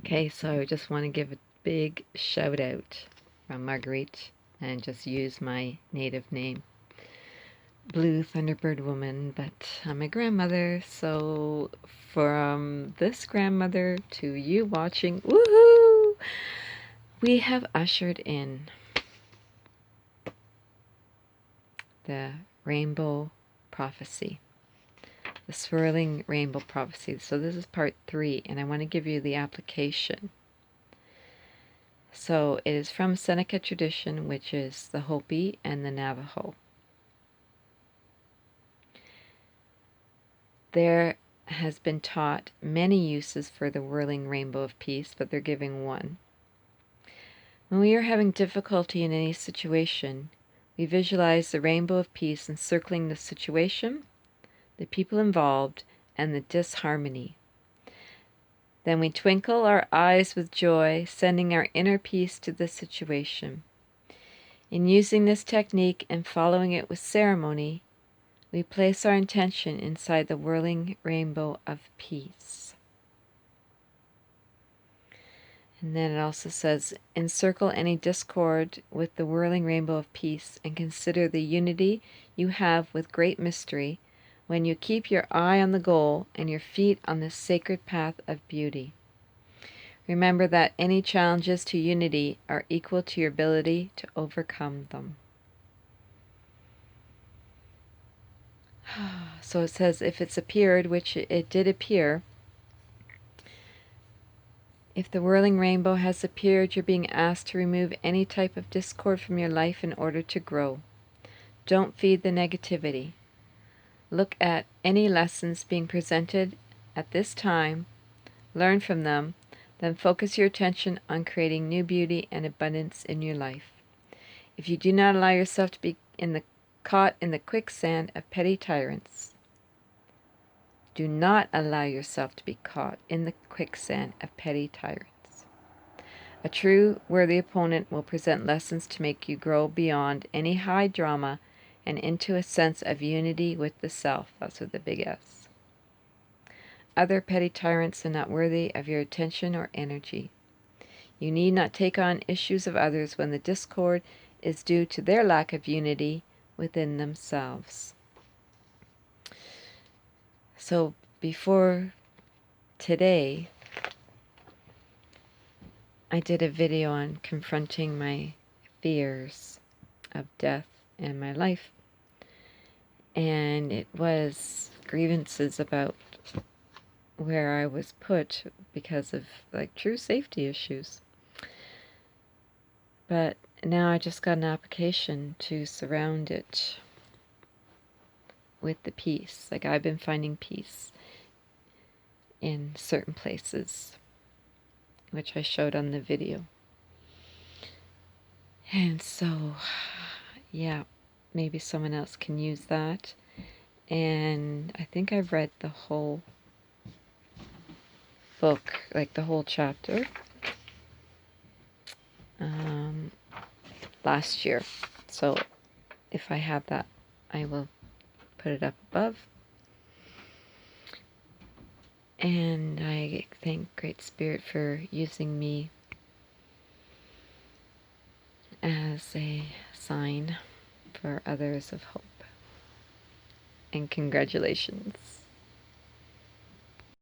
Okay, so I just want to give a big shout out from Margarit and just use my native name, Blue Thunderbird Woman, but I'm a grandmother, so from this grandmother to you watching, woohoo! We have ushered in the rainbow prophecy, the swirling rainbow prophecy. So this is part 3, and I want to give you the application. So it is from Seneca tradition, which is the Hopi and the Navajo. There has been taught many uses for the whirling rainbow of peace, but they're giving one. When we are having difficulty in any situation, we visualize the rainbow of peace encircling the situation, the people involved, and the disharmony. Then we twinkle our eyes with joy, sending our inner peace to the situation. In using this technique and following it with ceremony, we place our intention inside the whirling rainbow of peace. And then it also says, encircle any discord with the whirling rainbow of peace and consider the unity you have with great mystery when you keep your eye on the goal and your feet on the sacred path of beauty. Remember that any challenges to unity are equal to your ability to overcome them. So it says, if it's appeared, which it did appear, if the whirling rainbow has appeared, you're being asked to remove any type of discord from your life in order to grow. Don't feed the negativity. Look at any lessons being presented at this time, learn from them, then focus your attention on creating new beauty and abundance in your life. If you do not allow yourself to be caught in the quicksand of petty tyrants, do not allow yourself to be caught in the quicksand of petty tyrants. A true, worthy opponent will present lessons to make you grow beyond any high drama and into a sense of unity with the self. That's with the big S. Other petty tyrants are not worthy of your attention or energy. You need not take on issues of others when the discord is due to their lack of unity within themselves. So before today, I did a video on confronting my fears of death in my life. And it was grievances about where I was put because of true safety issues. But now I just got an application to surround it with the peace. I've been finding peace in certain places, which I showed on the video. And so, yeah, maybe someone else can use that. And I think I've read the whole book, the whole chapter, last year. So if I have that, I will put it up above. And I thank Great Spirit for using me as a sign for others of hope. And congratulations.